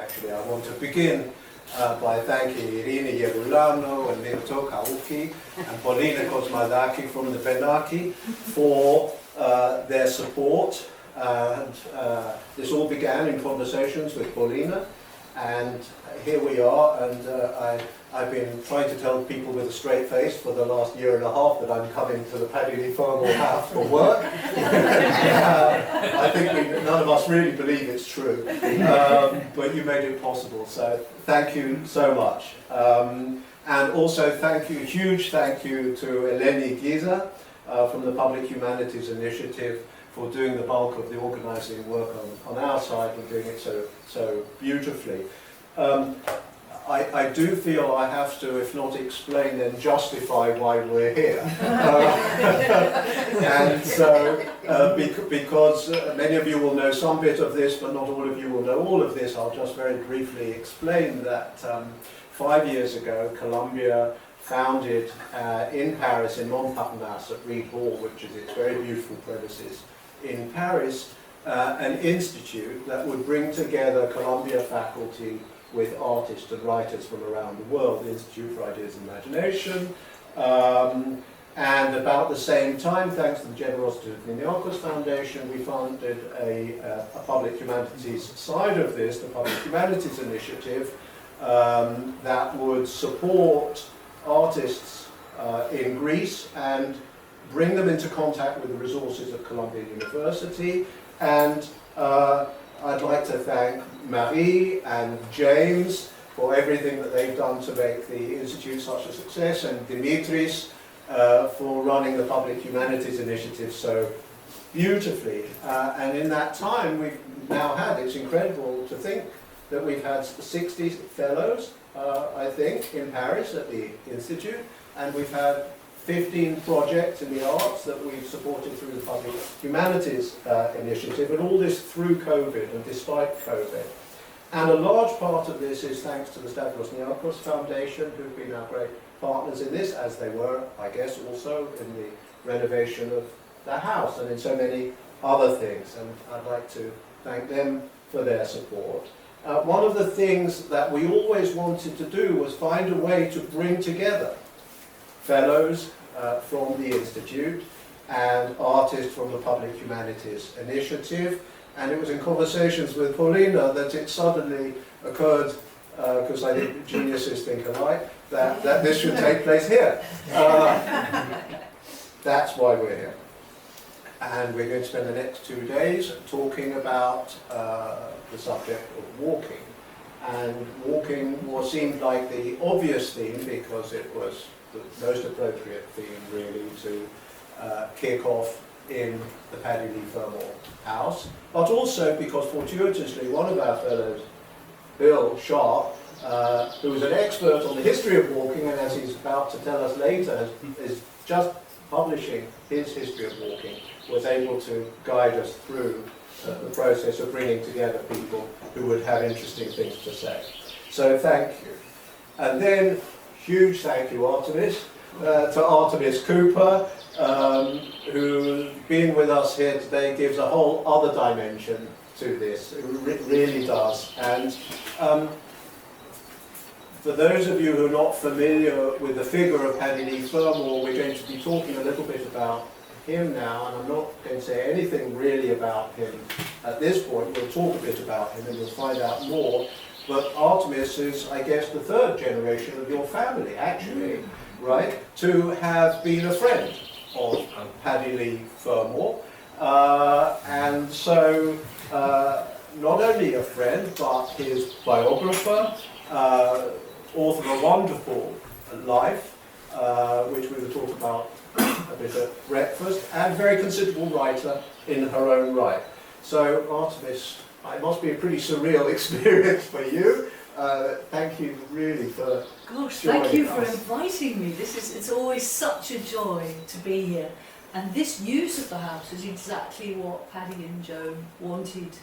actually. I want to begin by thanking Irina Yerulano and Mirto Kauki and Paulina Kosmadaki from the Benaki for their support. This all began in conversations with Paulina, and here we are, and I've been trying to tell people with a straight face for the last year and a half that I'm coming to the Paddy Leigh Fermor house for work. I think none of us really believe it's true, but you made it possible, so thank you so much. And also huge thank you to Eleni Giza from the Public Humanities Initiative for doing the bulk of the organising work on our side and doing it so beautifully. I do feel I have to, if not explain, then justify why we're here. And so, because many of you will know some bit of this, but not all of you will know all of this, I'll just very briefly explain that 5 years ago, Columbia founded in Paris, in Montparnasse at Reed Hall, which is its very beautiful premises in Paris, an institute that would bring together Columbia faculty with artists and writers from around the world, the Institute for Ideas and Imagination. And about the same time, thanks to the generosity of the Niarchos Foundation, we founded a public humanities side of this, the Public Humanities Initiative, that would support artists in Greece and bring them into contact with the resources of Columbia University. And I'd like to thank Marie and James for everything that they've done to make the Institute such a success, and Dimitris for running the Public Humanities Initiative so beautifully. And in that time we've now had, it's incredible to think that we've had 60 fellows, I think, in Paris at the Institute, and we've had 15 projects in the arts that we've supported through the Public Humanities Initiative, and all this through COVID and despite COVID. And a large part of this is thanks to the Stavros Niarchos Foundation, who've been our great partners in this, as they were, I guess, also in the renovation of the house and in so many other things. And I'd like to thank them for their support. One of the things that we always wanted to do was find a way to bring together fellows from the Institute and artists from the Public Humanities Initiative. And it was in conversations with Paulina that it suddenly occurred, because I think geniuses think alike, that this should take place here. That's why we're here. And we're going to spend the next 2 days talking about the subject of walking. And walking seemed like the obvious theme, because it was the most appropriate theme, really, to kick off in the Paddy Leigh Fermor house, but also because fortuitously one of our fellows, Bill Sharp, who is an expert on the history of walking, and as he's about to tell us later, is just publishing his history of walking, was able to guide us through the process of bringing together people who would have interesting things to say. So thank you. And then, huge thank you, Artemis, to Artemis Cooper, who, being with us here today, gives a whole other dimension to this. It really does. And for those of you who are not familiar with the figure of Paddy Leigh Fermor, we're going to be talking a little bit about him now, and I'm not going to say anything really about him at this point. We'll talk a bit about him and we'll find out more. But Artemis is, I guess, the third generation of your family, actually, right, to have been a friend of Paddy Leigh Fermor. And so, not only a friend, but his biographer, author of a wonderful life, which we will talk about a bit at breakfast, and very considerable writer in her own right. So, Artemis, it must be a pretty surreal experience for you. Thank you really for thank you for inviting me. It's always such a joy to be here. And this use of the house is exactly what Paddy and Joan wanted.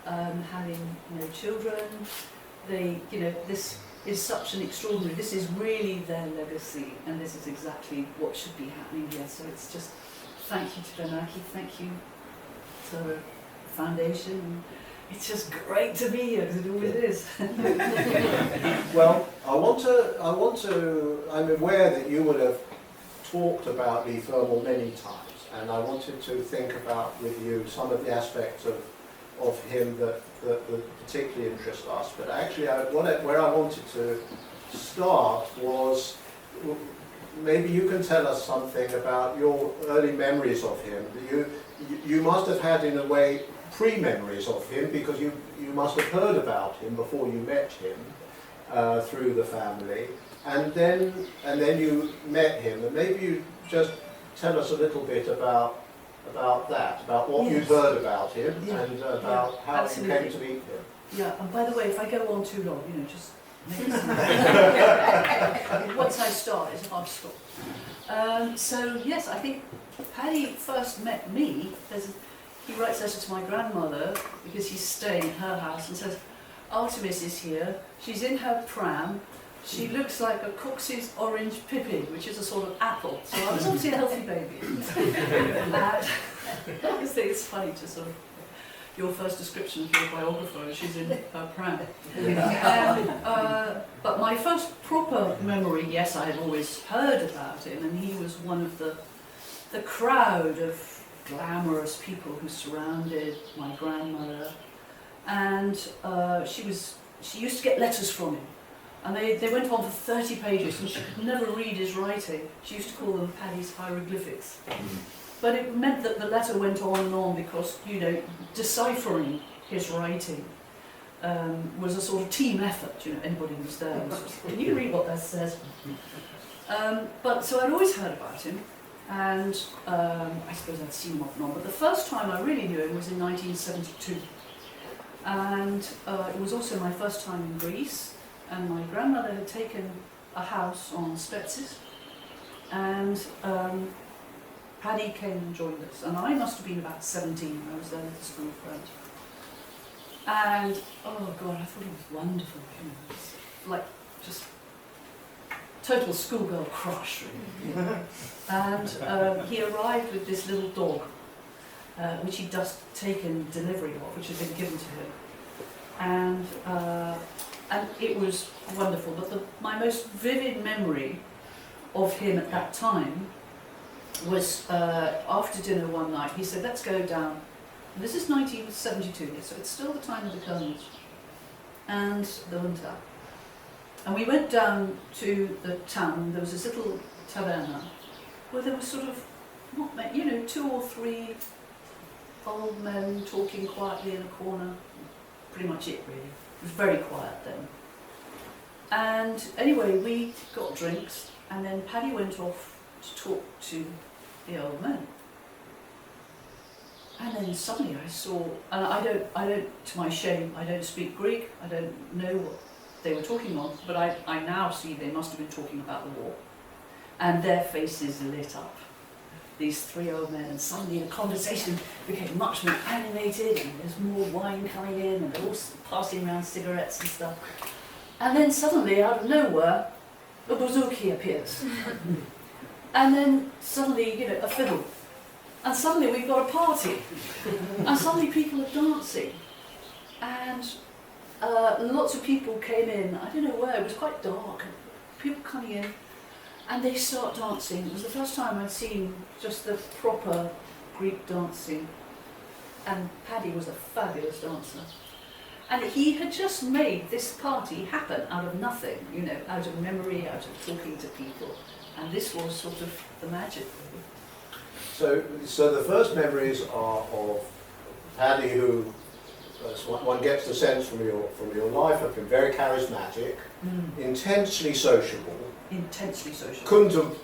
Having children, this is such an extraordinary. This is really their legacy, and this is exactly what should be happening here. So it's just thank you to Benaki, thank you to the foundation. it's just great to be here, because it always is. Well, I'm aware that you would have talked about Leigh Fermor many times, and I wanted to think about with you some of the aspects of him that particularly interest us. But actually, where I wanted to start was, maybe you can tell us something about your early memories of him. You must have had, in a way, pre-memories of him, because you must have heard about him before you met him through the family, and then you met him, and maybe you just tell us a little bit about that, about what you'd heard about him, and about how you came to meet him. Yeah, and by the way, if I go on too long, just make it once I start, it's hard to stop. So yes, I think Paddy first met me. He writes letters to my grandmother because he's staying at her house, and says, Artemis is here, she's in her pram, she looks like a Cox's orange pippin, which is a sort of apple. So I was obviously a healthy baby. And obviously it's funny to sort of, your first description of your biographer is she's in her pram. But my first proper memory, yes, I had always heard about him, and he was one of the crowd of glamorous people who surrounded my grandmother, and she used to get letters from him, and they went on for 30 pages, and she could never read his writing. She used to call them Paddy's hieroglyphics. But it meant that the letter went on and on, because, deciphering his writing was a sort of team effort. Anybody who was there was, can you read what that says? But so I'd always heard about him, and I suppose I'd seen him off and on. But the first time I really knew him was in 1972. And it was also my first time in Greece, and my grandmother had taken a house on Spetses, and Paddy came and joined us, and I must have been about 17. I was there with a school friend, and oh God, I thought he was wonderful. Like just total schoolgirl crush, really. And he arrived with this little dog, which he'd just taken delivery of, which had been given to him, and it was wonderful. But my most vivid memory of him at that time was after dinner one night. He said, let's go down, and this is 1972, so it's still the time of the colonels and the junta, and we went down to the town. There was this little taverna where there was sort of, not many, 2 or 3 old men talking quietly in a corner. Pretty much it, really. It was very quiet then. And anyway, we got drinks, and then Paddy went off to talk to the old men. And then suddenly I saw, and I don't, to my shame, I don't speak Greek, I don't know what they were talking on, but I now see they must have been talking about the war. And their faces lit up, these 3 old men, and suddenly the conversation became much more animated, and there's more wine coming in, and they're all passing around cigarettes and stuff. And then suddenly, out of nowhere, a bouzouki appears. And then suddenly, a fiddle. And suddenly we've got a party. And suddenly people are dancing. And lots of people came in, I don't know where, it was quite dark, and people coming in, and they start dancing. It was the first time I'd seen just the proper Greek dancing, and Paddy was a fabulous dancer. And he had just made this party happen out of nothing, out of memory, out of talking to people, and this was sort of the magic, really. So the first memories are of Paddy, who, as one gets the sense from your life, have been very charismatic, intensely sociable. Intensely sociable.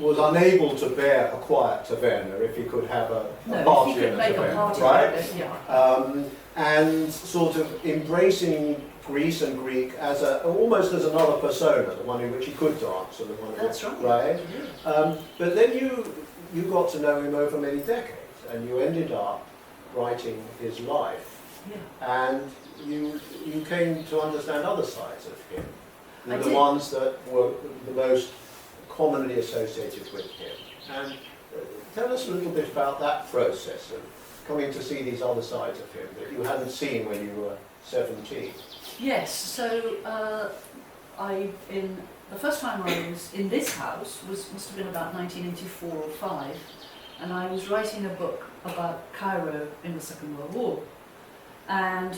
Was unable to bear a quiet taverna if he could have a party if he could make a party, right? Yeah. And sort of embracing Greece and Greek as almost as another persona, the one in which he could dance, and the one in That's which, right. But then you got to know him over many decades, and you ended up writing his life, and you came to understand other sides of him, the ones that were the most commonly associated with him. And tell us a little bit about that process coming to see these other sides of him that you hadn't seen when you were 17. Yes, so the first time I was in this house must have been about 1984 or 5, and I was writing a book about Cairo in the Second World War. And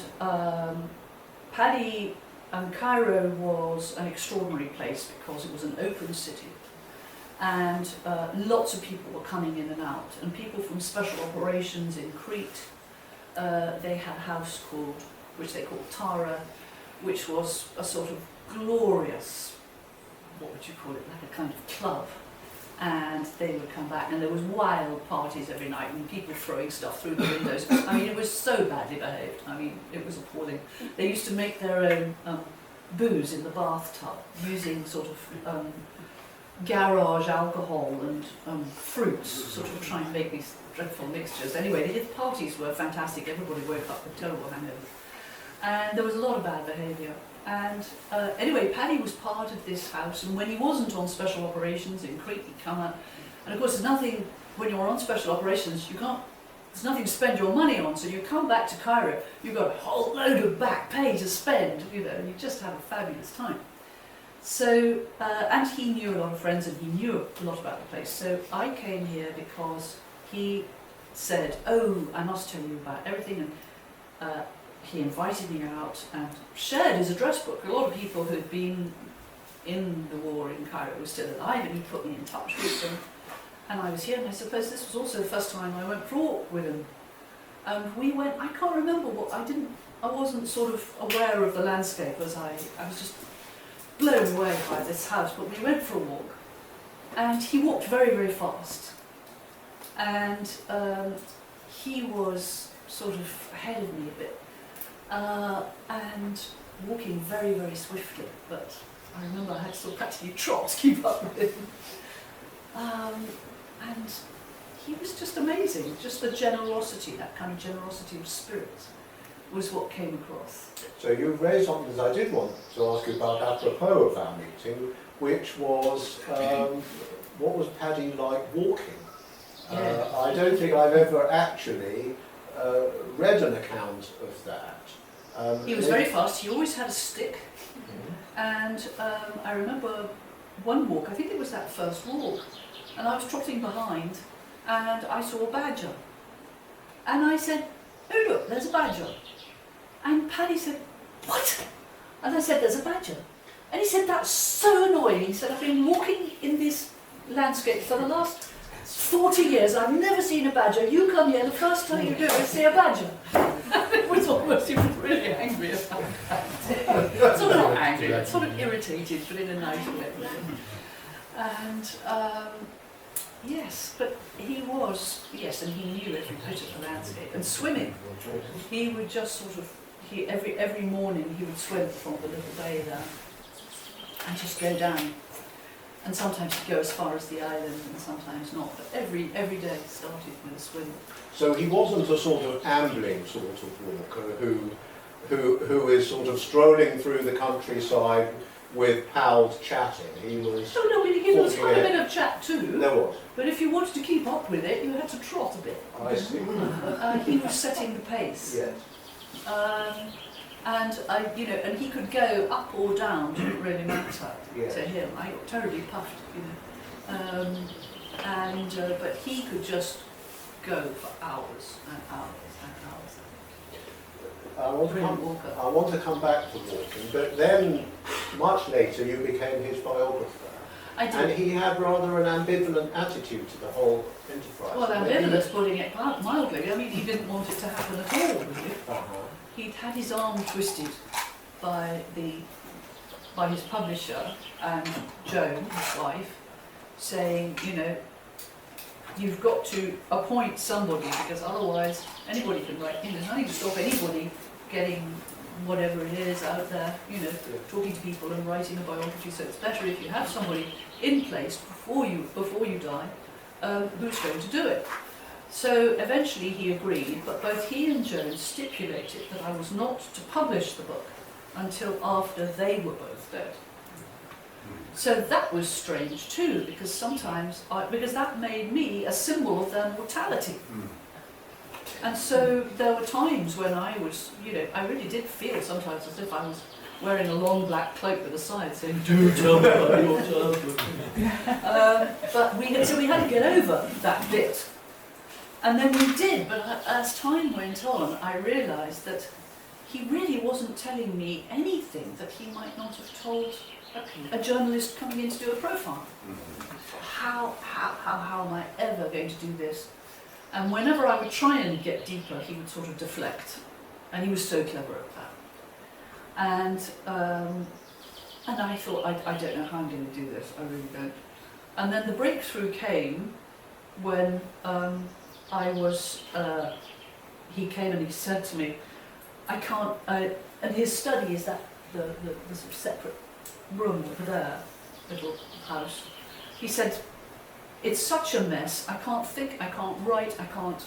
Paddy and Cairo was an extraordinary place because it was an open city, and lots of people were coming in and out, and people from special operations in Crete. They had a house which they called Tara, which was a sort of glorious, what would you call it, like a kind of club. And they would come back, and there was wild parties every night, and people throwing stuff through the windows. I mean, it was so badly behaved. I mean, it was appalling. They used to make their own booze in the bathtub, using sort of garage alcohol and fruits, sort of trying to make these dreadful mixtures. Anyway, the parties were fantastic. Everybody woke up with terrible hangovers. And there was a lot of bad behaviour. And anyway, Paddy was part of this house, and when he wasn't on special operations in Crete, he'd come out. And of course, there's nothing, when you're on special operations, there's nothing to spend your money on, so you come back to Cairo, you've got a whole load of back pay to spend, and you just have a fabulous time. So, and he knew a lot of friends, and he knew a lot about the place. So I came here because he said, oh, I must tell you about everything, and he invited me out and shared his address book. A lot of people who'd been in the war in Cairo were still alive, and he put me in touch with them. And I was here, and I suppose this was also the first time I went for a walk with him. We went, I can't remember I wasn't sort of aware of the landscape I was just blown away by this house, but we went for a walk. And he walked very, very fast. And he was sort of ahead of me a bit. And walking very, very swiftly, but I remember I had to sort of practically trot to keep up with him. And he was just amazing. Just the generosity, that kind of generosity of spirit, was what came across. So you raised something that I did want to ask you about apropos of our meeting, which was what was Paddy like walking? Yeah. I don't think I've ever actually read an account of that. He was very fast. He always had a stick. And I remember one walk, I think it was that first walk, and I was trotting behind, and I saw a badger. And I said, oh look, there's a badger. And Paddy said, what? And I said, there's a badger. And he said, that's so annoying. He said, I've been walking in this landscape for the last 40 years, I've never seen a badger. You come here, the first thing you do is see a badger. It was almost, he was really angry about that. Sort of not angry, but sort of irritated, but in a nice way. And yes, but he was, yes, and he knew every bit of the landscape. And swimming, he would just sort of, every morning he would swim from the little bay there and just go down. And sometimes he'd go as far as the island, and sometimes not. But every day started with a swim. So he wasn't a sort of ambling sort of walker who is sort of strolling through the countryside with pals chatting. He was. Oh no, there was quite a bit of chat too. There was. But if you wanted to keep up with it, you had to trot a bit. I see. He was setting the pace. Yes. And he could go up or down, didn't really matter Yes. to him. I got terribly puffed, but he could just go for hours and hours and hours. I want to come back to walking, but then much later you became his biographer. I did. And he had rather an ambivalent attitude to the whole enterprise. Well, ambivalent, putting it mildly. I mean, he didn't want it to happen at all, really. He'd had his arm twisted by his publisher and Joan, his wife, saying, you've got to appoint somebody because otherwise anybody can write. There's nothing to stop anybody getting whatever it is out there, talking to people and writing a biography. So it's better if you have somebody in place before you die, who's going to do it. So eventually he agreed, but both he and Joan stipulated that I was not to publish the book until after they were both dead. So that was strange too, because sometimes, because that made me a symbol of their mortality. And so there were times when I was, I really did feel sometimes as if I was wearing a long black cloak with a sign saying, "Do tell me about your childhood." But we had to get over that bit. And then we did, but as time went on, I realised that he really wasn't telling me anything that he might not have told a journalist coming in to do a profile. How am I ever going to do this? And whenever I would try and get deeper, he would sort of deflect. And he was so clever at that. And I thought, I don't know how I'm going to do this, I really don't. And then the breakthrough came when he came and he said to me, I can't, and his study is that, the sort of separate room over there, little house. He said, it's such a mess, I can't think, I can't write, I can't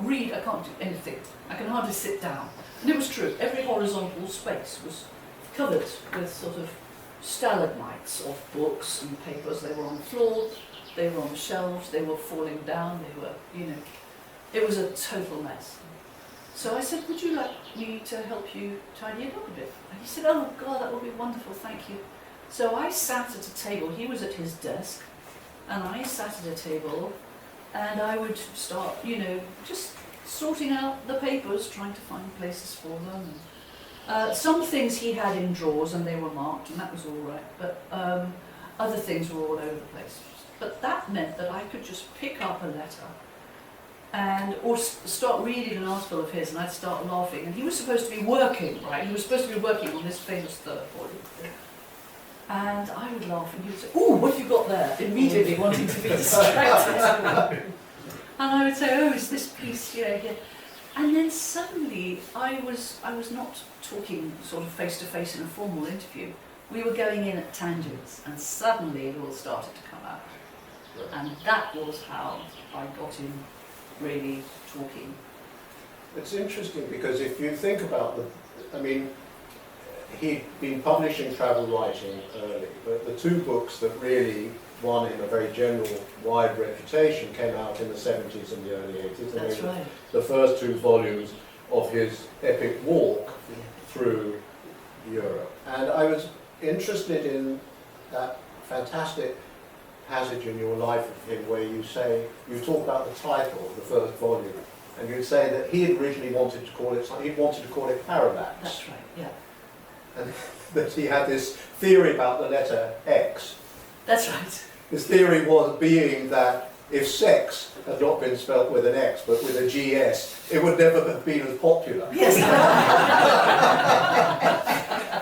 read, I can't do anything. I can hardly sit down. And it was true, every horizontal space was covered with sort of stalagmites of books and papers. They were on the floor, they were on the shelves, they were falling down, they were, it was a total mess. So I said, would you like me to help you tidy it up a bit? And he said, oh God, that would be wonderful, thank you. So I sat at a table, he was at his desk, and I sat at a table, and I would start, just sorting out the papers, trying to find places for them. Some things he had in drawers and they were marked, and that was all right, but other things were all over the place. But that meant that I could just pick up a letter or start reading an article of his, and I'd start laughing. And he was supposed to be working, right? He was supposed to be working on this famous third volume. And I would laugh, and he would say, "Ooh, what have you got there?" Immediately wanting to be distracted. And I would say, "Oh, is this piece here?" And then suddenly, I was not talking sort of face to face in a formal interview. We were going in at tangents, and suddenly it all started to come out. And that was how I got him really talking. It's interesting because if you think about he'd been publishing travel writing early, but the two books that really won him a very general, wide reputation came out in the 70s and the early 80s. That's right. The first two volumes of his epic walk through Europe. And I was interested in that fantastic passage in your life of him where you talk about the title of the first volume, and you say that he originally wanted to call it Parallax. That's right, yeah. And that he had this theory about the letter X. That's right. His theory was being that if sex had not been spelt with an X but with a GS, it would never have been as popular. Yes.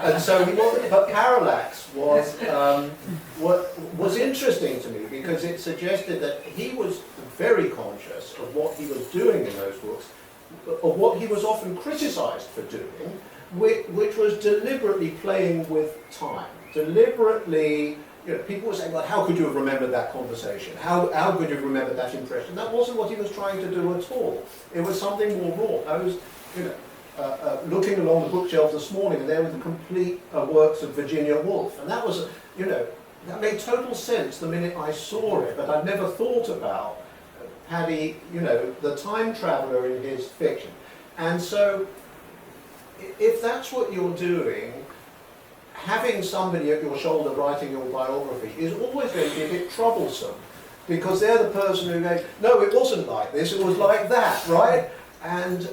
And so but Parallax was interesting to me because it suggested that he was very conscious of what he was doing in those books, of what he was often criticised for doing, which was deliberately playing with time, deliberately. People were saying, "Well, how could you have remembered that conversation? How could you have remembered that impression?" That wasn't what he was trying to do at all. It was something more raw. I was, looking along the bookshelves this morning, and there were the complete works of Virginia Woolf, and that was, that made total sense the minute I saw it. But I'd never thought about Paddy, the time traveller in his fiction. And so, if that's what you're doing, having somebody at your shoulder writing your biography is always going to be a bit troublesome, because they're the person who goes, "No, it wasn't like this, it was like that," right? And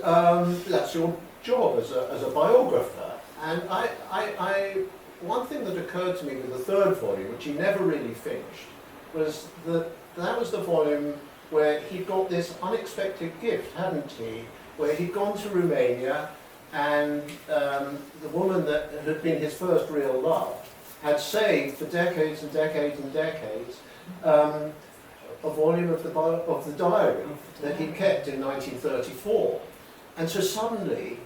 that's your job as a biographer. And one thing that occurred to me with the third volume, which he never really finished, was that was the volume where he got this unexpected gift, hadn't he? Where he'd gone to Romania, and the woman that had been his first real love had saved for decades and decades and decades a volume of the diary that he'd kept in 1934. And so suddenly,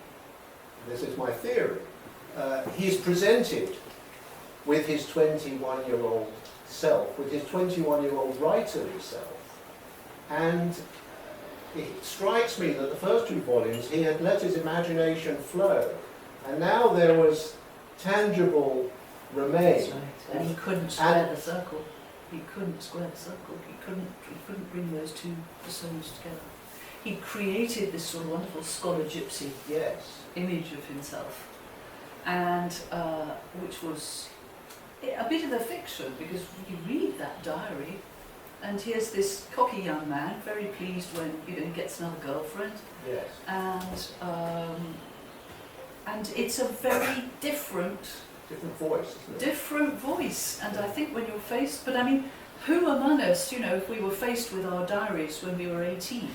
this is my theory, he's presented with his 21-year-old self, with his 21-year-old writerly self. And it strikes me that the first two volumes he had let his imagination flow, and now there was tangible remain. That's right. And he couldn't square the circle. He couldn't square the circle. He couldn't bring those two personas together. he created this sort of wonderful scholar gypsy Yes. image of himself, and which was a bit of a fiction, because you read that diary, and here's this cocky young man, very pleased when he gets another girlfriend, Yes. and it's a very different voice, isn't it? different voice. And I think when you're faced, but I mean, who among us, if we were faced with our diaries when we were 18,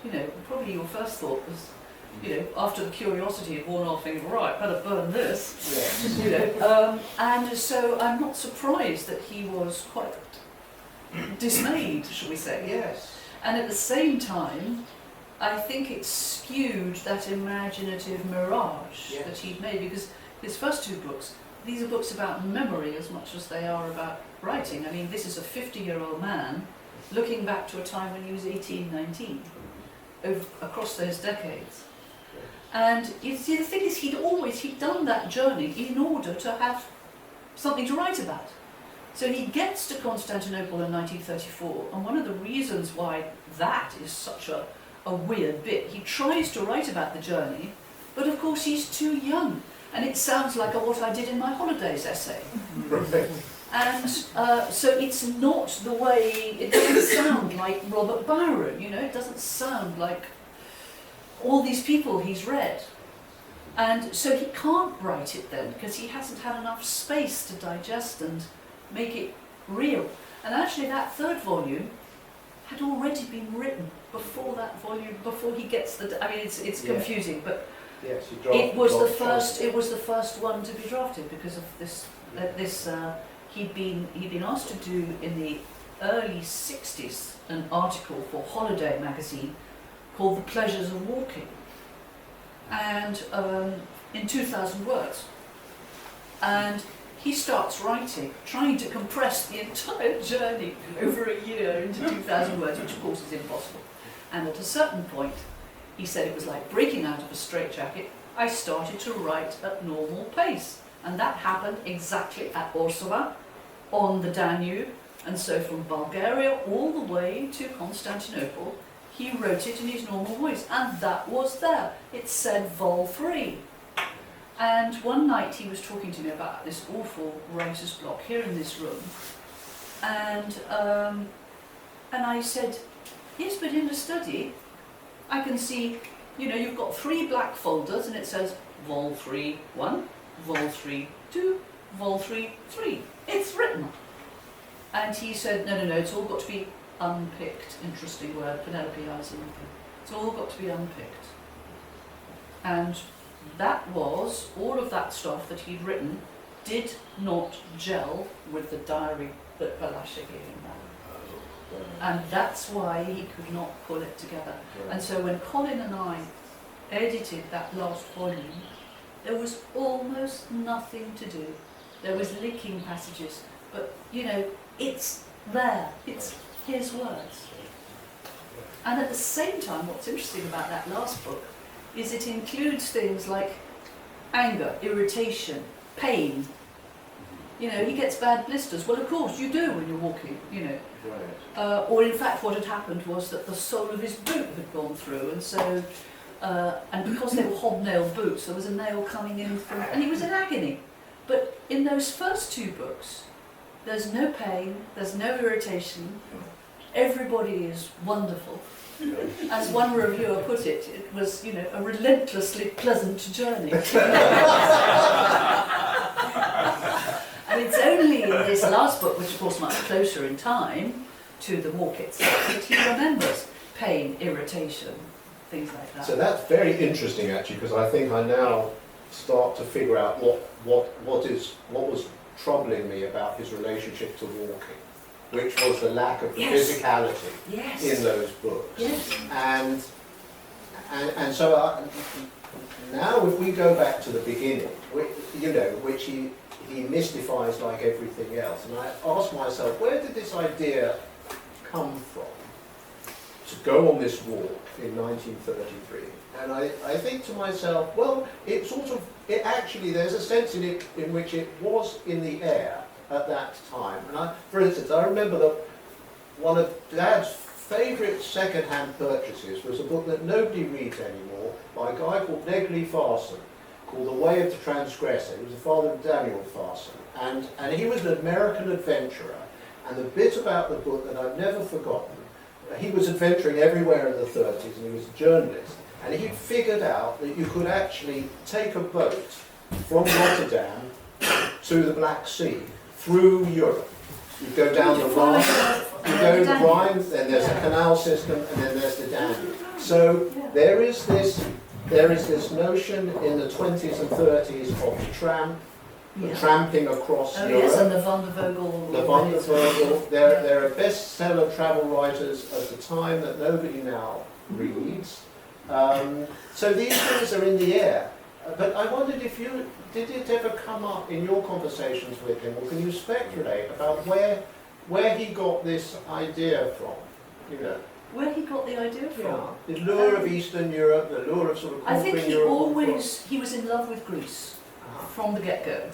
Yes. probably your first thought was, after the curiosity had worn off, thinking, right, better burn this. Yes. And so I'm not surprised that he was quite dismayed, shall we say. Yes. And at the same time, I think it skewed that imaginative mirage Yes. that he'd made, because his first two books, these are books about memory as much as they are about writing. I mean, this is a 50-year-old man looking back to a time when he was 18, 19, across those decades. And you see, the thing is, he'd done that journey in order to have something to write about. So he gets to Constantinople in 1934, and one of the reasons why that is such a weird bit, he tries to write about the journey, but of course he's too young, and it sounds like what I did in my holidays essay. Right. And so it's not the way, it doesn't sound like Robert Byron, it doesn't sound like all these people he's read. And so he can't write it then, because he hasn't had enough space to digest and make it real. And actually that third volume had already been written before that volume, before he gets it's confusing, but Yes, it was the first one to be drafted because of this. He'd been asked to do in the early 60s an article for Holiday magazine called "The Pleasures of Walking," and in 2,000 words. And he starts writing, trying to compress the entire journey over a year into 2,000 words, which of course is impossible. And at a certain point, he said it was like breaking out of a straitjacket. I started to write at normal pace. And that happened exactly at Orsova, on the Danube. And so from Bulgaria all the way to Constantinople, he wrote it in his normal voice. And that was there. It said Vol 3. And one night he was talking to me about this awful writer's block here in this room. And I said, yes, but in the study, I can see, you've got 3 black folders and it says Vol 3 1, Vol 3 2, Vol 3 3. It's written. And he said, no, it's all got to be unpicked. Interesting word, Penelope eyes. It's all got to be unpicked. And that was, all of that stuff that he'd written did not gel with the diary that Balasha gave him back. And that's why he could not pull it together. And so when Colin and I edited that last volume, there was almost nothing to do. There was linking passages, but it's there. It's his words. And at the same time, what's interesting about that last book is it includes things like anger, irritation, pain. He gets bad blisters. Well, of course, you do when you're walking, Right. Or in fact what had happened was that the sole of his boot had gone through, and so, and because they were hobnail boots, there was a nail coming in through, and he was in agony. But in those first 2 books, there's no pain, there's no irritation, everybody is wonderful. As one reviewer put it, it was, a relentlessly pleasant journey. And it's only in this last book, which of course much closer in time to the walk itself, that he remembers pain, irritation, things like that. So that's very interesting actually, because I think I now start to figure out what was troubling me about his relationship to walking, which was the lack of the physicality in those books. Yes. And so now if we go back to the beginning, which he mystifies like everything else, and I ask myself, where did this idea come from to go on this walk in 1933? And I think to myself, well, it actually, there's a sense in it in which it was in the air at that time. And for instance, I remember that one of Dad's favourite second-hand purchases was a book that nobody reads anymore by a guy called Benaki Museum, called The Way of the Transgressor. He was the father of Daniel Farson, and he was an American adventurer. And the bit about the book that I've never forgotten, he was adventuring everywhere in the 30s, and he was a journalist, and he figured out that you could actually take a boat from Rotterdam to the Black Sea through Europe. You go down the Rhine, then there's a canal system, and then there's the Danube. So there is this notion in the 20s and 30s of tramping across Europe. Yes, and the Van der Vogel. The Van der Vogel. There are bestseller travel writers at the time that nobody now reads. So these things are in the air. But I wondered if did it ever come up in your conversations with him, or can you speculate about where he got this idea from? You know, where he got the idea from? The lure of Eastern Europe, the lure of sort of I think conquering Europe. he was in love with Greece from the get-go,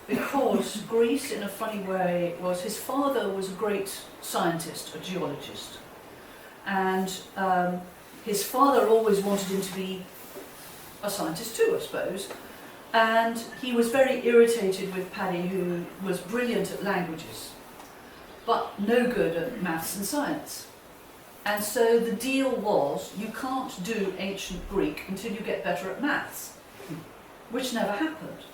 because Greece, in a funny way, his father was a great scientist, a geologist, and his father always wanted him to be a scientist too, I suppose. And he was very irritated with Paddy, who was brilliant at languages, but no good at maths and science. And so the deal was, you can't do ancient Greek until you get better at maths, which never happened.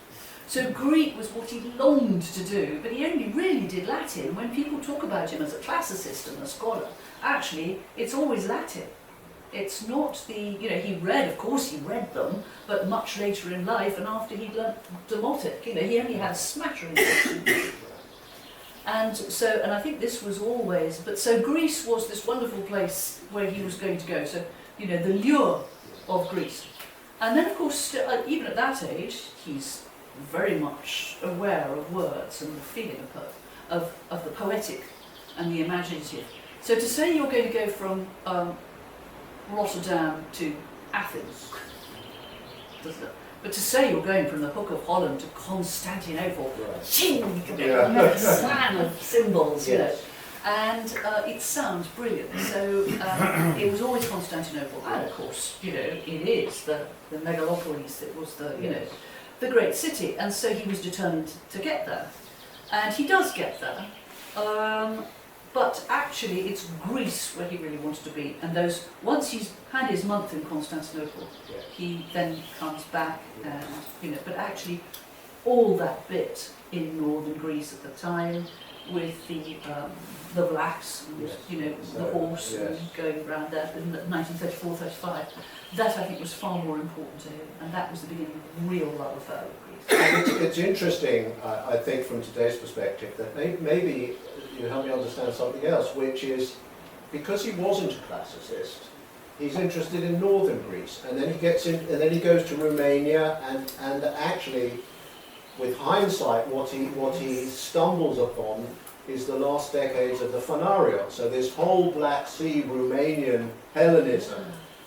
So Greek was what he longed to do, but he only really did Latin. When people talk about him as a classicist and a scholar, actually, it's always Latin. It's not he read, of course he read them, but much later in life and after he'd learnt Demotic, he only had a smattering of it. And I think this was always, so Greece was this wonderful place where he was going to go, so, the lure of Greece. And then of course, even at that age, he's very much aware of words and the feeling of the poetic and the imaginative. So to say you're going to go from Rotterdam to Athens, but to say you're going from the Hook of Holland to Constantinople, ching, you get a slang of symbols, and it sounds brilliant. So it was always Constantinople, and of course, it is the megalopolis. It was the great city, and so he was determined to get there, and he does get there. But actually, it's Greece where he really wanted to be. And once he's had his month in Constantinople, he then comes back and, but actually all that bit in northern Greece at the time with the Vlachs, and, the horse and going around there in 1934-35, that I think was far more important to him. And that was the beginning of a real love affair with Greece. And it's interesting, I think, from today's perspective, that maybe you help me understand something else, which is, because he wasn't a classicist, he's interested in northern Greece, and then he goes to Romania, and actually, with hindsight, what he stumbles upon is the last decades of the Phanariot. So this whole Black Sea Romanian Hellenism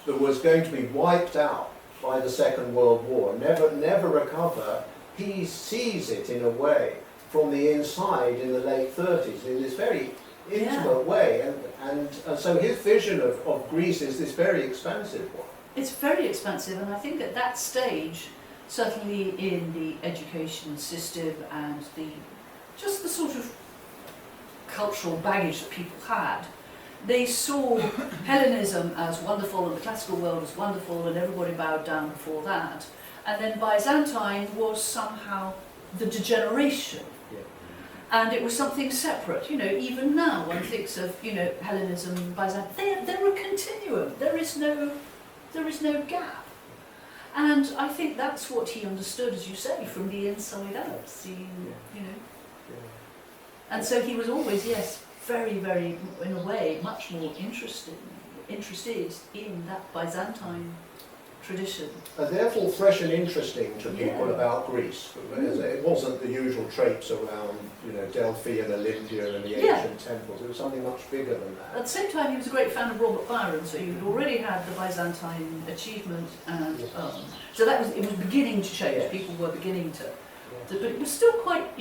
that was going to be wiped out by the Second World War, never recover. He sees it in a way from the inside in the late 30s in this very intimate way, and so his vision of Greece is this very expansive one. It's very expansive, and I think at that stage, certainly in the education system and the sort of cultural baggage that people had, they saw Hellenism as wonderful and the classical world as wonderful, and everybody bowed down before that. And then Byzantine was somehow the degeneration. And it was something separate. Even now one thinks of, Hellenism and Byzantine. They're a continuum. There is no gap. And I think that's what he understood, as you say, from the inside out. And so he was always, very, very, in a way, much more interested in that Byzantine tradition. And therefore fresh and interesting to people about Greece. It wasn't the usual traipse around, Delphi and Olympia and the ancient temples. It was something much bigger than that. At the same time, he was a great fan of Robert Byron, so you'd already had the Byzantine achievement, and so it was beginning to change. Yes. People were beginning to, but it was still quite,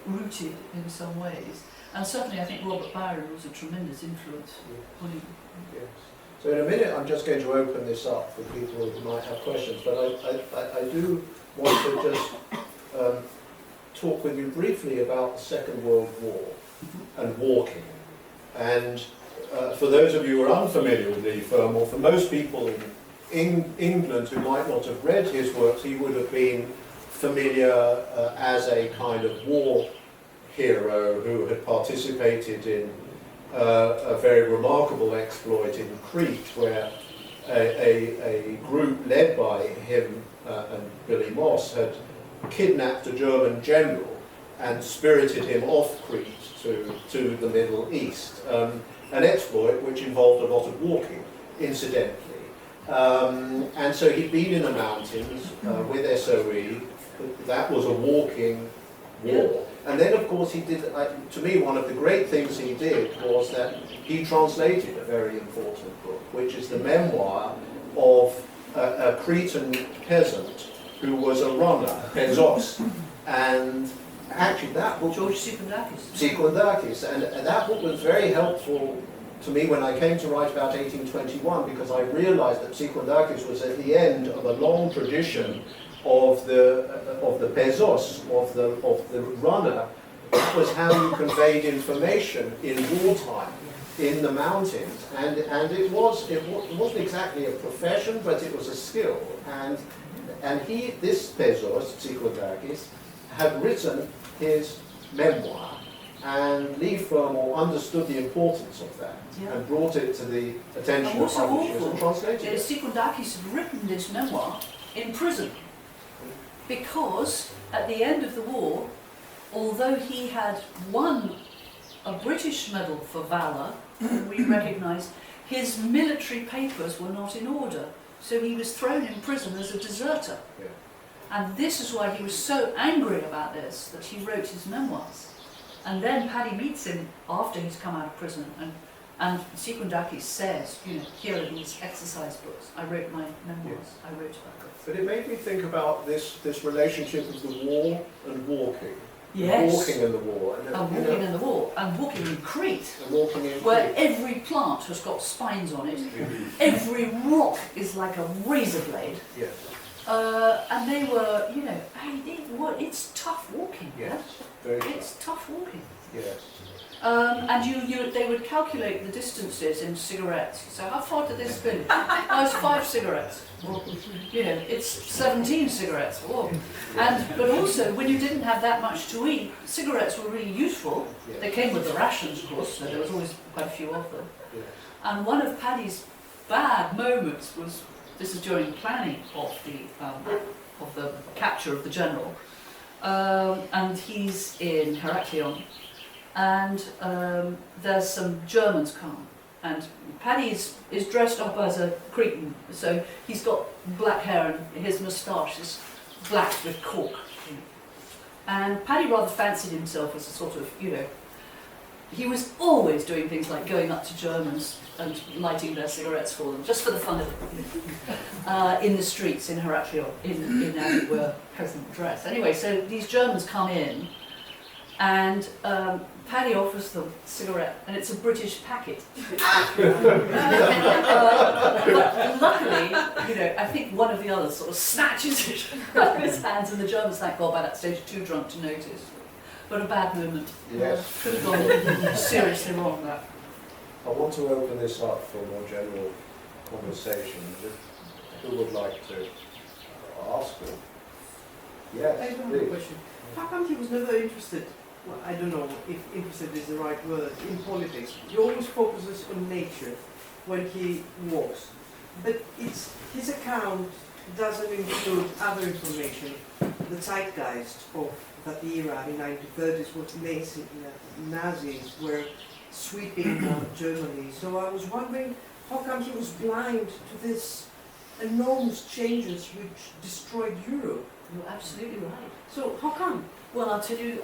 rooted in some ways. And certainly I think Robert Barry was a tremendous influence. On him. Yes. So in a minute I'm just going to open this up for people who might have questions, but I do want to just talk with you briefly about the Second World War and walking. And for those of you who are unfamiliar with Leigh Fermor, for most people in England who might not have read his works, he would have been familiar as a kind of war hero who had participated in a very remarkable exploit in Crete, where a group led by him and Billy Moss had kidnapped a German general and spirited him off Crete to the Middle East. An exploit which involved a lot of walking, incidentally. And so he'd been in the mountains with SOE. That was a walking war. And then, of course, he did, to me, one of the great things he did was that he translated a very important book, which is the memoir of a Cretan peasant who was a runner, Pezos. And actually that book... George Sikondakis. Sikondakis. And that book was very helpful to me when I came to write about 1821, because I realized that Sikondakis was at the end of a long tradition of the Pezos, of the runner. That was how you conveyed information in wartime, in the mountains, and it wasn't exactly a profession, but it was a skill. And this Pezos, Sikondakis, had written his memoir, and Leigh Fermor understood the importance of that and brought it to the attention of publishers and translated it. Sikondakis had written this memoir in prison, because at the end of the war, although he had won a British medal for valour, we recognise, his military papers were not in order. So he was thrown in prison as a deserter. Yeah. And this is why he was so angry about this, that he wrote his memoirs. And then Paddy meets him after he's come out of prison, and Sikondakis says, here are these exercise books. I wrote my memoirs. Yes. I wrote about it. But it made me think about this relationship of the war and walking. Yes. Walking in the war. And walking in the war, and walking in Crete, and walking in where Crete. every plant has got spines on it. Every rock is like a razor blade. Yes. And they were, it's tough walking. Yes. Very It's tough walking. Yes. And they would calculate the distances in cigarettes. So how far did they spin? Oh, it's 5 cigarettes. Well, it's 17 cigarettes. Whoa. But also, when you didn't have that much to eat, cigarettes were really useful. Yes. They came with the rations, of course, so there was always quite a few of them. Yes. And one of Paddy's bad moments was, this is during planning of the capture of the general, and he's in Heraklion, and there's some Germans come, and Paddy is dressed up as a Cretan, so he's got black hair and his moustache is black with cork. And Paddy rather fancied himself as a sort of, he was always doing things like going up to Germans and lighting their cigarettes for them, just for the fun of it, in the streets in Heraklion, in as it were, peasant dress. Anyway, so these Germans come in, and Paddy offers them a cigarette, and it's a British packet. But luckily, I think one of the others sort of snatches it out of his hands, and the Germans, thank God, by that stage are too drunk to notice. But a bad moment. Yes. Could have gone seriously wrong, that. I want to open this up for a more general conversation. Who would like to ask them? Yes, I have a please. question. How come he was never interested, well, I don't know if interested is the right word, in politics? He always focuses on nature when he walks. But his account doesn't include other information. The zeitgeist of that era in 1930s was Nazis were sweeping Germany. So I was wondering how come he was blind to these enormous changes which destroyed Europe. You're absolutely right. So how come? Well, I'll tell you,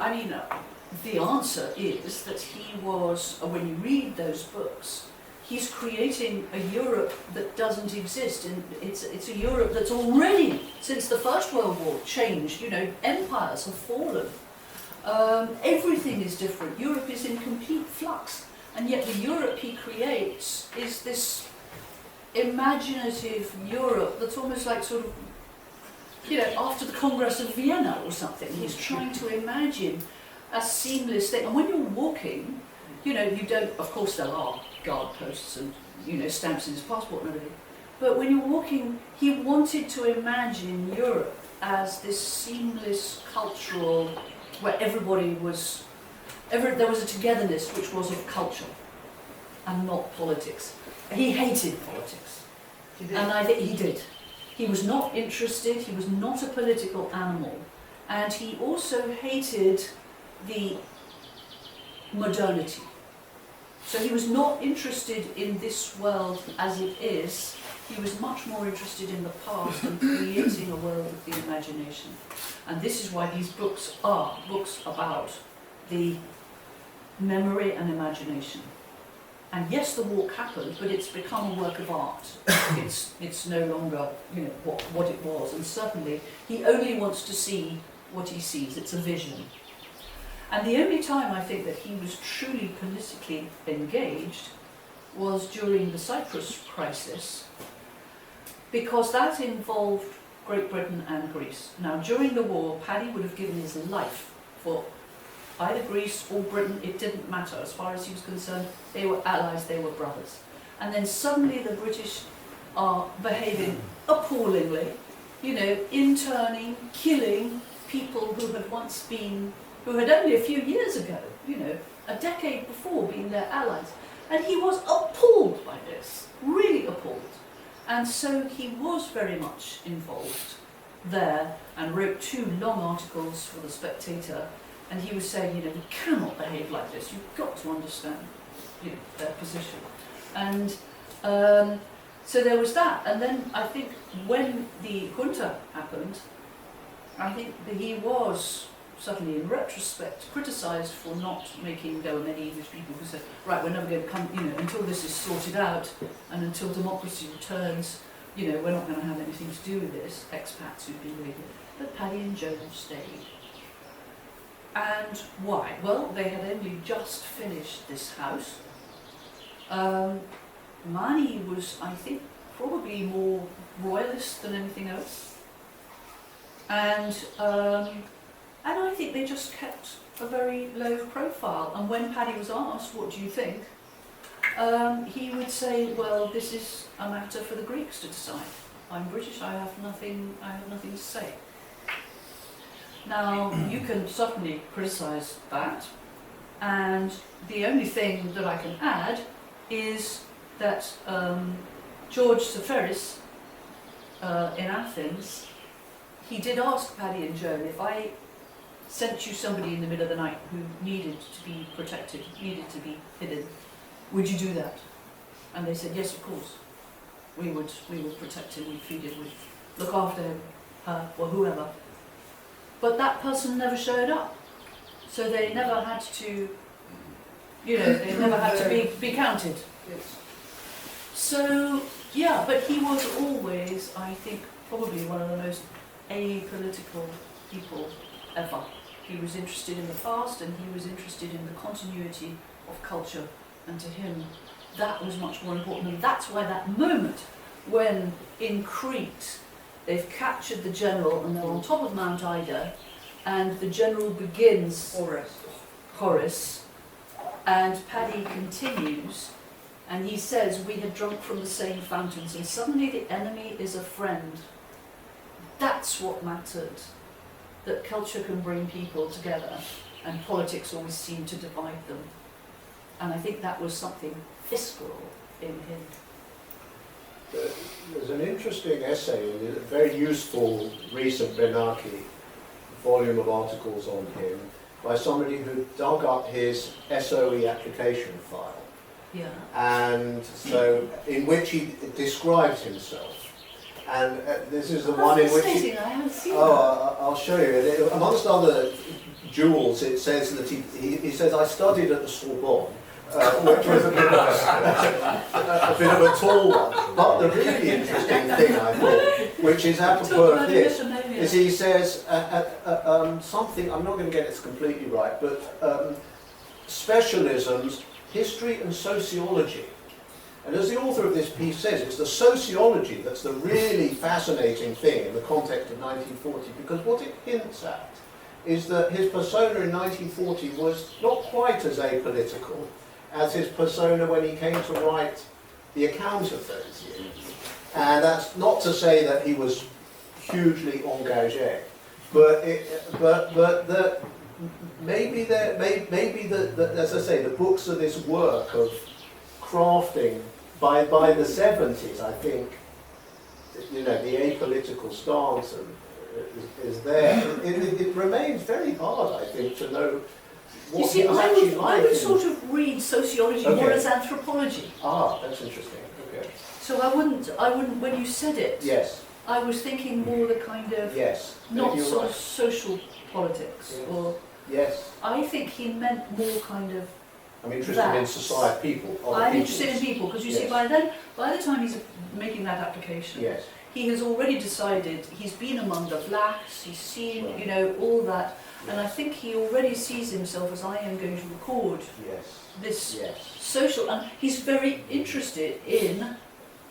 the answer is that he was, when you read those books, he's creating a Europe that doesn't exist. And it's a Europe that's already, since the First World War, changed. Empires have fallen. Everything is different. Europe is in complete flux, and yet the Europe he creates is this imaginative Europe that's almost like sort of, you know, after the Congress of Vienna or something. He's trying to imagine a seamless thing. And when you're walking, you know, you don't, of course there are guard posts and, you know, stamps in his passport and everything. But when you're walking, he wanted to imagine Europe as this seamless cultural, where everybody was, there was a togetherness which was of culture and not politics. He hated politics. And I think he did. He was not interested, he was not a political animal. And he also hated the modernity. So he was not interested in this world as it is. He was much more interested in the past and creating a world of the imagination. And this is why these books are books about the memory and imagination. And yes, the walk happened, but it's become a work of art. It's no longer, you know, what it was. And certainly, he only wants to see what he sees. It's a vision. And the only time I think that he was truly politically engaged was during the Cyprus crisis, because that involved Great Britain and Greece. Now, during the war, Paddy would have given his life for either Greece or Britain. It didn't matter. As far as he was concerned, they were allies, they were brothers. And then suddenly the British are behaving appallingly, you know, interning, killing people who had once been, who had only a few years ago, you know, a decade before, been their allies. And he was appalled by this, really appalled. And so he was very much involved there and wrote 2 long articles for The Spectator. And he was saying, you know, we cannot behave like this. You've got to understand, you know, their position. And so there was that. And then I think when the junta happened, I think that he was, certainly in retrospect, criticised for not making, there were many English people who said, right, we're never going to come, you know, until this is sorted out and until democracy returns, you know, we're not going to have anything to do with this, expats who'd been raided. But Paddy and Joan stayed. And why? Well, they had only just finished this house. Mani was, I think, probably more royalist than anything else. And I think they just kept a very low profile. And when Paddy was asked, what do you think? He would say, well, this is a matter for the Greeks to decide. I'm British, I have nothing to say. Now, you can certainly criticise that, and the only thing that I can add is that George Seferis in Athens, he did ask Paddy and Joan, if I sent you somebody in the middle of the night who needed to be protected, needed to be hidden, would you do that? And they said, yes, of course. We would protect him, we'd feed him, we'd look after him, her, or whoever. But that person never showed up. So they never had to, you know, they never had to be counted. Yes. So, yeah, but he was always, I think, probably one of the most apolitical people ever. He was interested in the past and he was interested in the continuity of culture. And to him, that was much more important. And that's why that moment when in Crete, they've captured the general and they're on top of Mount Ida, and the general begins Horace, and Paddy continues, and he says, we had drunk from the same fountains, and suddenly the enemy is a friend. That's what mattered, that culture can bring people together, and politics always seem to divide them. And I think that was something visceral in him. There's an interesting essay, a very useful recent Benaki volume of articles on him by somebody who dug up his SOE application file. Yeah. And so, in which he describes himself. And this is the one in which he, I haven't seen I'll show you. Amongst other jewels, it says that he says, I studied at the Sorbonne. Which was a bit of a tall one. But the really interesting thing, I thought, which is apropos of this, is he says something, I'm not going to get this completely right, but specialisms, history and sociology. And as the author of this piece says, it's the sociology that's the really fascinating thing in the context of 1940, because what it hints at is that his persona in 1940 was not quite as apolitical as his persona when he came to write the account of those years. And that's not to say that he was hugely engagé, but maybe as I say, the books of this work of crafting by the 70s, I think, you know, the apolitical stance is there. It remains very hard, I think, to know what you see, he was actually like. I would sort of read sociology more as anthropology. Ah, that's interesting. Okay. So I wouldn't. When you said it, Yes. I was thinking more the kind of Yes. not You're sort right. of social politics, Yes. or Yes. I think he meant more kind of. I'm interested in society, people. I'm interested in people because you see, Yes. by the time he's making that application, Yes. he has already decided. He's been among the blacks. He's seen, Right. you know, all that, and I Yes. think he already sees himself as I am going to record Yes. this Yes. social, and he's very interested in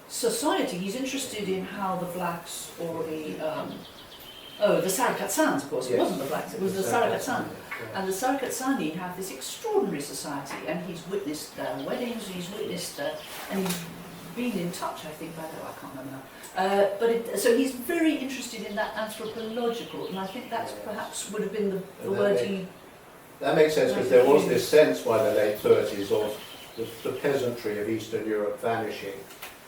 society. He's interested in how the blacks or the Sarakatsans, of course, it Yes. wasn't the blacks, it was the Sarakatsan. And the Sarakatsani have this extraordinary society, and he's witnessed their weddings, he's witnessed and he's been in touch, I think, by the I can't remember now. So he's very interested in that anthropological, and I think that's perhaps would have been the word he. That makes sense, because there was this sense by the late 30s of the peasantry of Eastern Europe vanishing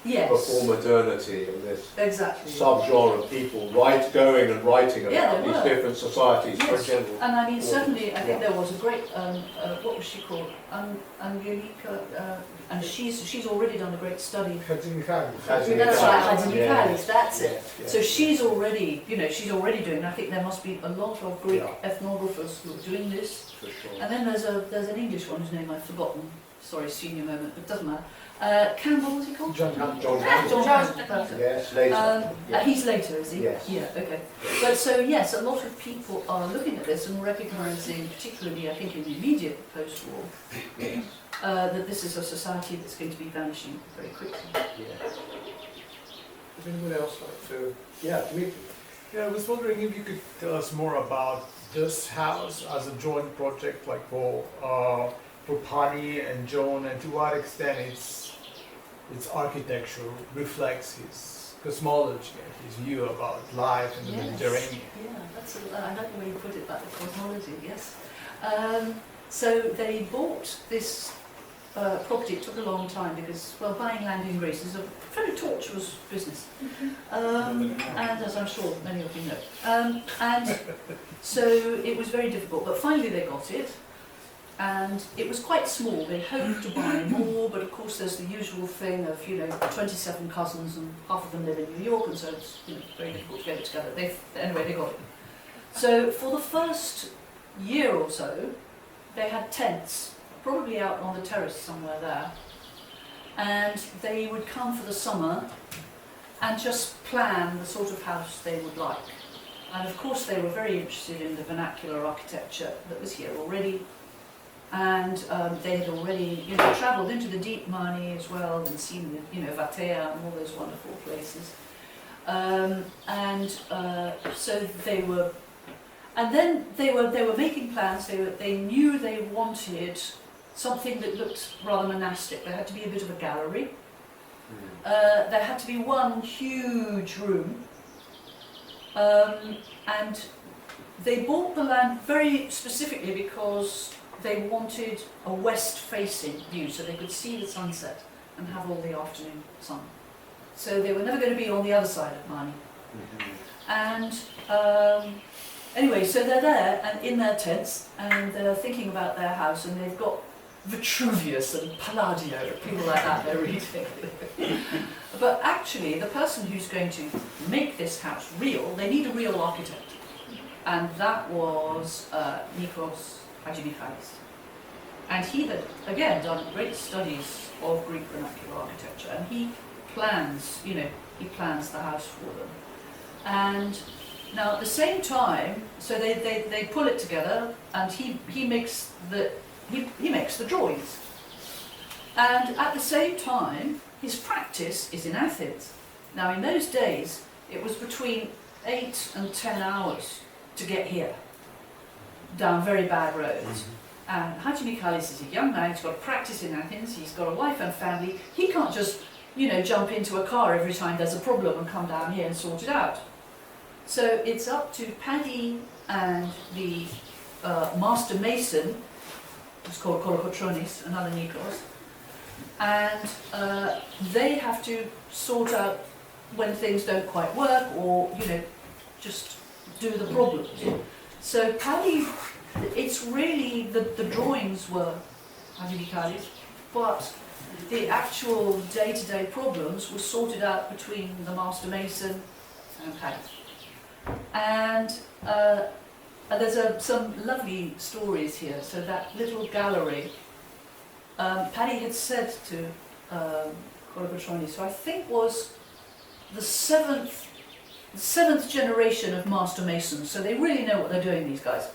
before modernity, and this Exactly. subgenre of people going and writing Yeah, about there these were. different societies for Yes, general. and I mean, certainly, I think Yeah. there was a great, what was she called? Angelica, and she's already done a great study. That's right, Hadzi that's it. Yes, yes, So yes. she's already, she's already doing, I think there must be a lot of Greek ethnographers who are doing this. For sure. And then there's an English one whose name I've forgotten. Sorry, senior moment, but it doesn't matter. Campbell, what's he called? John John Campbell. Campbell. Yes, later. Yes. He's later, is he? Yes. Yeah, okay. But so, yes, a lot of people are looking at this and recognising, particularly I think in the immediate post-war, Yes. that this is a society that's going to be vanishing very quickly. Yes. Does anyone else like to? Yeah, Dimitri. Yeah, I was wondering if you could tell us more about this house as a joint project, like for Paddy and Joan, and to what extent its architecture reflects his cosmology and his view about life in the Mediterranean. Yeah, I like the way you put it about the cosmology, yes. So they bought this property. It took a long time because, well, buying land in Greece is a very tortuous business. And as I'm sure many of you know. And so it was very difficult, but finally they got it. And it was quite small. They hoped to buy more, but of course there's the usual thing of, 27 cousins and half of them live in New York, and so it's very difficult to get it together. Anyway, they got it. So for the first year or so, they had tents, probably out on the terrace somewhere there, and they would come for the summer and just plan the sort of house they would like. And of course they were very interested in the vernacular architecture that was here already. And they had already, travelled into the deep Mani as well, and seen, Vatea and all those wonderful places. So they were, and then they were making plans. They knew they wanted something that looked rather monastic. There had to be a bit of a gallery. There had to be one huge room, and they bought the land very specifically because they wanted a west-facing view, so they could see the sunset and have all the afternoon sun. So they were never going to be on the other side of Mani. And anyway, so they're there and in their tents, and they're thinking about their house, and they've got Vitruvius and Palladio, people like that they're reading. But actually, the person who's going to make this house real, they need a real architect. And that was Niarchos. And he had, again, done great studies of Greek vernacular architecture, and he plans, he plans the house for them. And Now at the same time, so they pull it together, and he makes the drawings. And at the same time, his practice is in Athens. Now in those days, it was between 8 and 10 hours to get here, down very bad roads. And Haji Michalis is a young man, he's got to practice in Athens, he's got a wife and family. He can't just, jump into a car every time there's a problem and come down here and sort it out. So it's up to Paddy and the master mason, who's called Kolokotronis, another Niarchos, and they have to sort out when things don't quite work, or just do the problems. So Paddy, it's really the drawings were Haji Michalis, but the actual day-to-day problems were sorted out between the master mason and Paddy. And there's some lovely stories here. So that little gallery, Paddy had said to Kolokotronis, who I think was the seventh generation of master masons, so they really know what they're doing, these guys.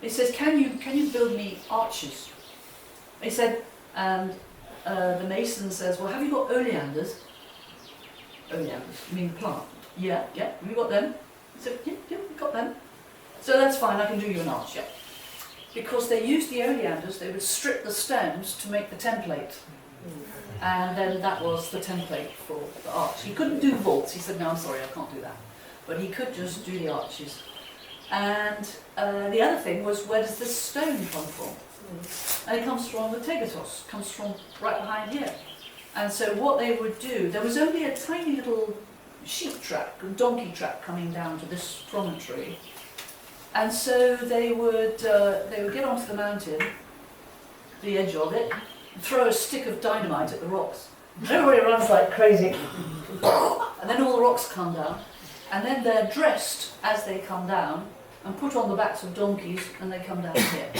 He says, can you build me arches? He said, and the mason says, well, have you got oleanders? Oleanders, you mean the plant? Yeah, have you got them? He said, yeah, we've got them. So that's fine, I can do you an arch, yeah. Because they used the oleanders, they would strip the stems to make the template. And then that was the template for the arch. He couldn't do vaults, he said, no, I'm sorry, I can't do that. But he could just do the arches. And the other thing was, where does this stone come from? And it comes from the Tegatos, comes from right behind here. And so what they would do, there was only a tiny little sheep track, a donkey track coming down to this promontory. And so they would get onto the mountain, the edge of it, throw a stick of dynamite at the rocks. Everybody runs like crazy. And then all the rocks come down. And then they're dressed as they come down and put on the backs of donkeys, and they come down here.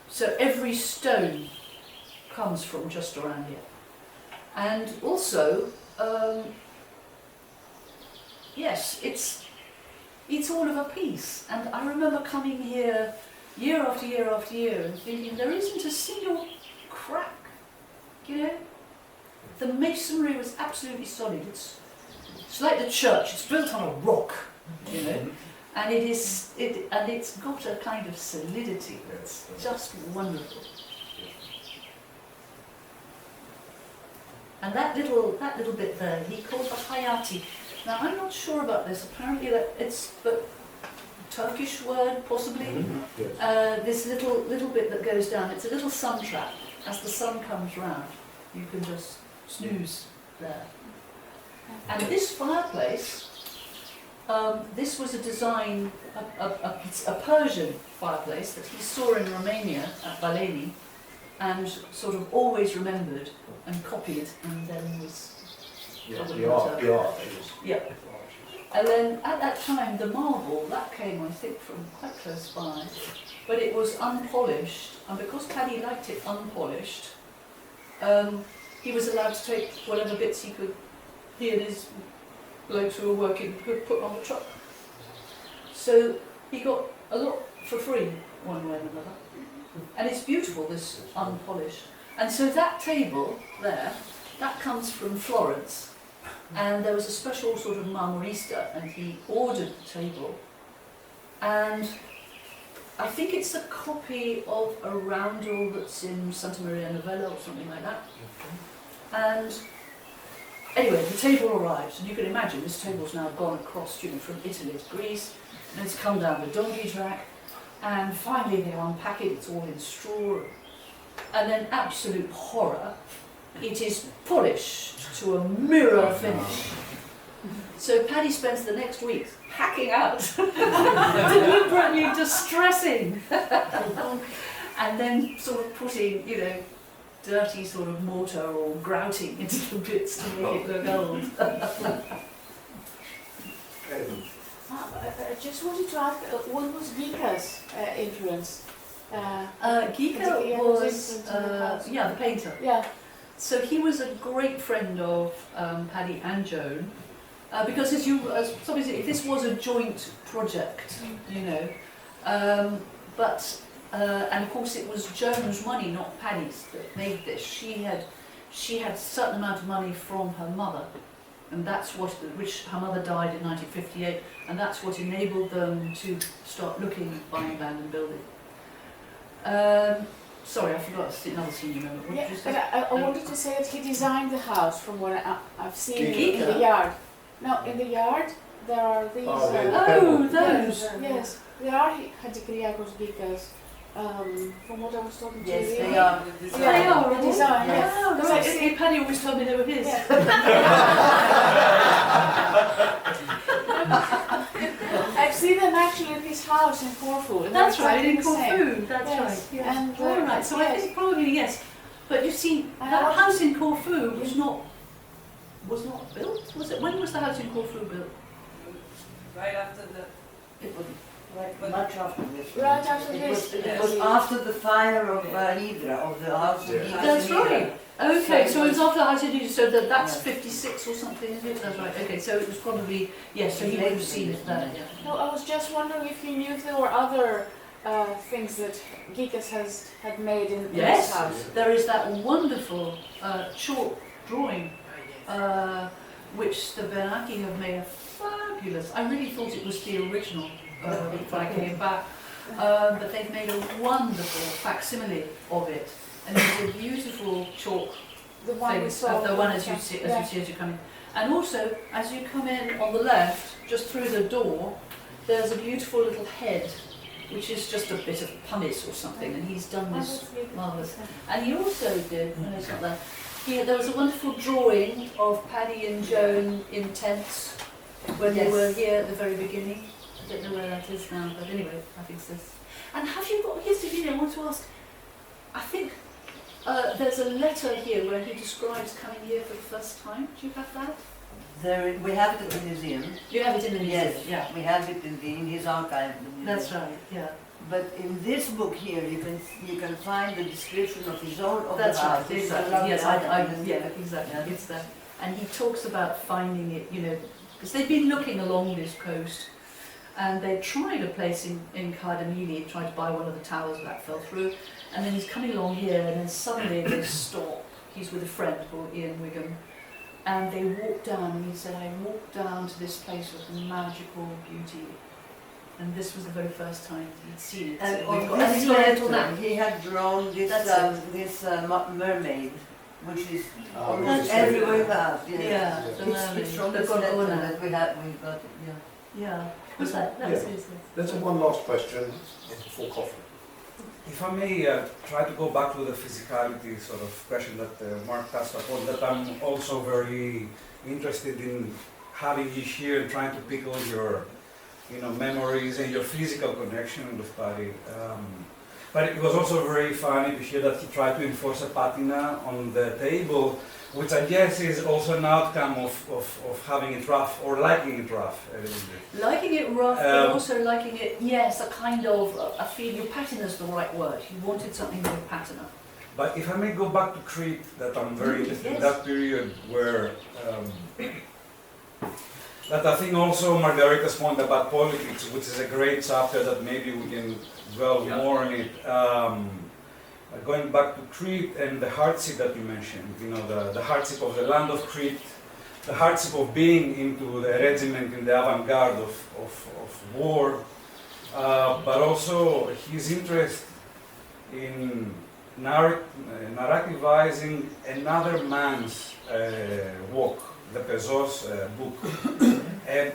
So every stone comes from just around here. And also, yes, it's all of a piece. And I remember coming here year after year after year and thinking, there isn't a single crack, The masonry was absolutely solid. It's like the church, it's built on a rock, and it's got a kind of solidity that's just wonderful. And that little bit there, he called the Hayati. Now I'm not sure about this. Apparently it's a Turkish word, possibly. This little bit that goes down. It's a little sun trap. As the sun comes round, you can just snooze there. And this fireplace, this was a design, a Persian fireplace that he saw in Romania at Baleni, and sort of always remembered and copied, and then was... The art. Yeah. And then at that time, the marble, that came, I think, from quite close by, but it was unpolished, and because Paddy liked it unpolished, he was allowed to take whatever bits he and his blokes who were working could put on the truck. So he got a lot for free, one way and another. And it's beautiful, this unpolished. And so that table there, that comes from Florence. And there was a special sort of marmorista, and he ordered the table. And I think it's a copy of a roundel that's in Santa Maria Novella or something like that. And anyway, the table arrives, and you can imagine this table's now gone across, from Italy to Greece, and it's come down the donkey track, and finally they unpack it, it's all in straw, and then absolute horror, it is polished to a mirror finish. So Paddy spends the next week hacking out, deliberately distressing, and then sort of putting, dirty sort of mortar or grouting into the bits to make it look old. I just wanted to ask, what was Gika's influence? Gika was, the painter. Yeah. So he was a great friend of Paddy and Joan, Because as somebody said, if this was a joint project, you know, and of course it was Joan's money, not Paddy's, that made this. She had a certain amount of money from her mother, and that's which her mother died in 1958, and that's what enabled them to start looking, buying land and building. Sorry, I forgot another senior member. What did you say? But I wanted to say that he designed the house from what I've seen in Giga? the yard. No, in the yard there are these. Oh, those! Yes, there are Niarchos Gigas. From what I was talking to you. Yes, they are. They are, the design. Yes. Wow, Because right. I see- Paddy always told me they were his. Yeah. I've seen them actually at his house in Corfu. and That's they're right, in exactly the same. Corfu, that's Yes, right. Yes. and, All right, so I yes. think probably yes. But you see, I that want- house in Corfu was not built, was it? When was the house in Corfu built? Right after the. It wasn't. Right, much after this. Right after It was, this. it was after the fire of Hydra, of the house of Hydra. That's right. Okay, so it was So- after the house in Hydra, so that's Yeah. 56 or something, isn't it? That's right. Okay, so it was probably, yes, so he would have seen it there, yeah. No, I was just wondering if you knew if there were other things that Gikas had made in Yes. this house. There is that wonderful chalk drawing which the Benaki have made a fabulous. I really thought it was the original when I came back, but they've made a wonderful facsimile of it, and it's a beautiful chalk The one we thing, saw. the one as you see as you come in. And also, as you come in on the left, just through the door, there's a beautiful little head, which is just a bit of pumice or something, and he's done this marvellous. And he also did, no, it's not there. There was a wonderful drawing of Paddy and Joan in tents when they Yes. were here at the very beginning. I don't know where that is now, but anyway, I think it's this. And have you got, yes, if you I want to ask, I think there's a letter here where he describes coming here for the first time. Do you have that? There, we have it at the museum. You have it in the museum, Yes, yeah. we have it in his archive. in the museum. That's right, yeah. But in this book here, you can find the description of his own of That's the house. right, It's a exactly. lovely Yes, archive. yeah, exactly. Yeah. It's there. And he talks about finding it, you know, because they've been looking along this coast, and they tried a place in Cardamili, tried to buy one of the towers, that fell through, and then he's coming along here, and then suddenly they stop. He's with a friend called Ian Wigham, and they walk down, and he said, I walked down to this place with magical beauty. And this was the very first time he'd seen it. And So on we've got, this and he's got a little letter, map. he had drawn this That's mermaid, which is That's almost right. everywhere about. Yeah, the It's mermaid. from They've this got letter all that. that we got it, yeah. Yeah. Was that? That was his. There's one last question before coffee. If I may try to go back to the physicality sort of question that Mark touched upon, that I'm also very interested in having you here and trying to pick all your memories and your physical connection with Paddy. But it was also very funny to hear that he tried to enforce a patina on the table, which I guess is also an outcome of having it rough or liking it rough. Liking it rough, but Um, also liking it, yes, a kind of, a feel, patina is the right word. He wanted something with patina. But if I may go back to Crete, that I'm very interested in Yes. that period where that I think also Margarita's point about politics, which is a great chapter that maybe we can dwell more on it. Going back to Crete and the hardship that you mentioned, the hardship of the land of Crete, the hardship of being into the regiment in the avant-garde of war, but also his interest in narrativizing another man's work, the Pezos book. And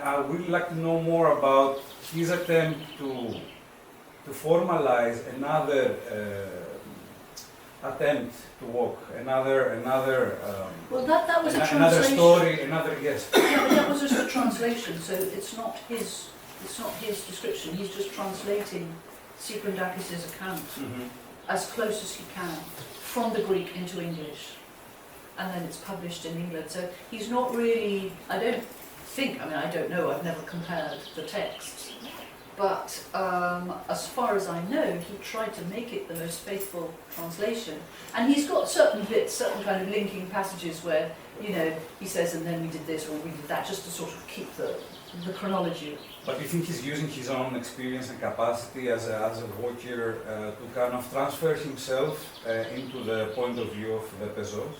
I would like to know more about his attempt to formalize another attempt to walk, another Well, that was a another translation. story, another yes. Yeah, but that was just a translation, so it's not his description. He's just translating Tsipandakis' account as close as he can from the Greek into English, and then it's published in England. So he's not really, I don't know, I've never compared the texts, but as far as I know, he tried to make it the most faithful translation. And he's got certain bits, certain kind of linking passages where, you know, he says, and then we did this or we did that, just to sort of keep the chronology. But you think he's using his own experience and capacity as a worker to kind of transfer himself into the point of view of the Pezos?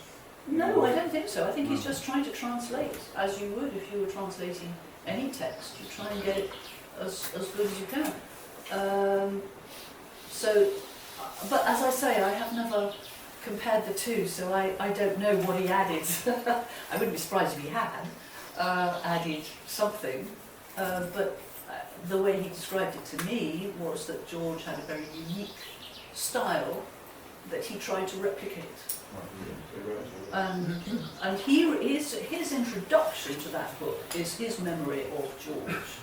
No, I don't think so. I think he's just trying to translate, as you would if you were translating any text. You try and get it as good as you can. But as I say, I have never compared the two, so I don't know what he added. I wouldn't be surprised if he had added something, but the way he described it to me was that George had a very unique style that he tried to replicate. And his introduction to that book is his memory of George.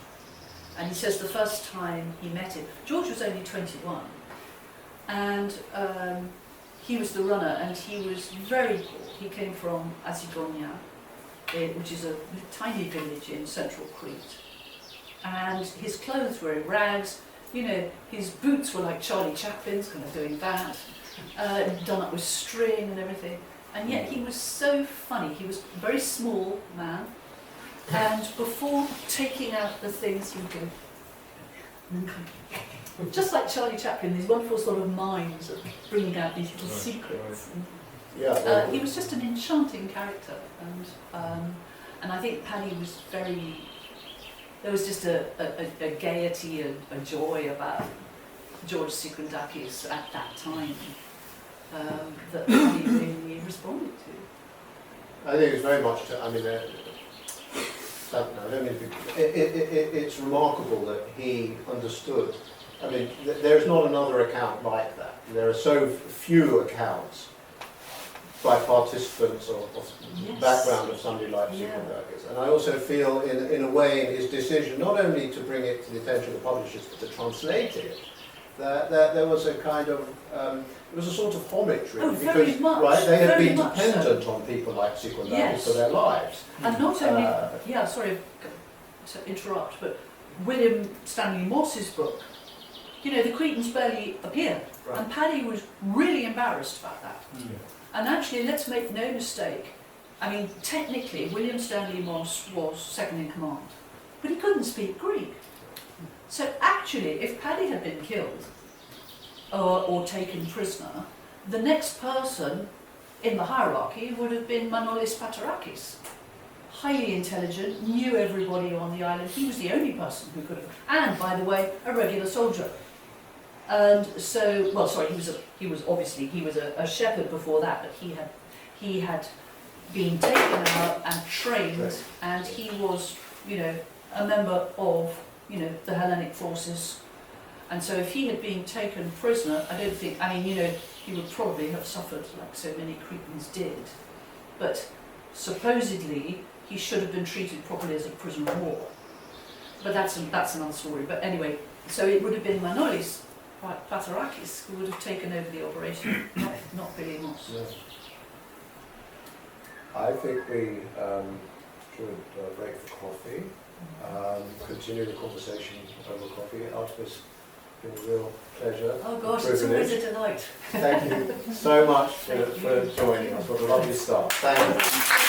And he says the first time he met him, George was only 21, and he was the runner, and he was very poor. He came from Asigonia, which is a tiny village in central Crete. And his clothes were in rags, you know, his boots were like Charlie Chaplin's, kind of doing that, done up with string and everything. And yet he was so funny. He was a very small man, and before taking out the things, he would go, just like Charlie Chaplin, these wonderful sort of minds of bringing out these little secrets. Yeah, He was just an enchanting character, and I think Paddy was very. There was just a gaiety and a joy about George Secundakis at that time that Paddy really responded to. I think it's very much. It's remarkable that he understood. I mean, there's not another account like that. There are so few accounts by participants of Yes. background of somebody like Secundakis. And I also feel, in a way, in his decision, not only to bring it to the attention of the publishers, but to translate it, that there was a kind of, it was a sort of homage, really, Oh, very because much, right, they had very been much dependent so. on people like Secundakis Yes. for their lives. And not only, sorry to interrupt, but William Stanley Moss's book, you know, the Cretans barely appear, Right. and Paddy was really embarrassed about that. And actually, let's make no mistake, I mean, technically, William Stanley Moss was second in command, but he couldn't speak Greek. So actually, if Paddy had been killed or taken prisoner, the next person in the hierarchy would have been Manolis Patarakis. Highly intelligent, knew everybody on the island. He was the only person who could have, and by the way, a regular soldier. And so, well, sorry, he was a shepherd before that, but he had been taken out and trained, and he was, you know, a member of, you know, the Hellenic forces. And so if he had been taken prisoner, I don't think, I mean, you know, he would probably have suffered like so many Cretans did. But supposedly, he should have been treated properly as a prisoner of war. But that's another story. But anyway, so it would have been Manolis Patarakis who would have taken over the operation, not Billy Moss. Yes. I think we should break for coffee, continue the conversation over coffee. Artemis, it's been a real pleasure. Oh gosh, it's always privilege. a delight. Thank you so much for joining us. What a lovely start. Thank you.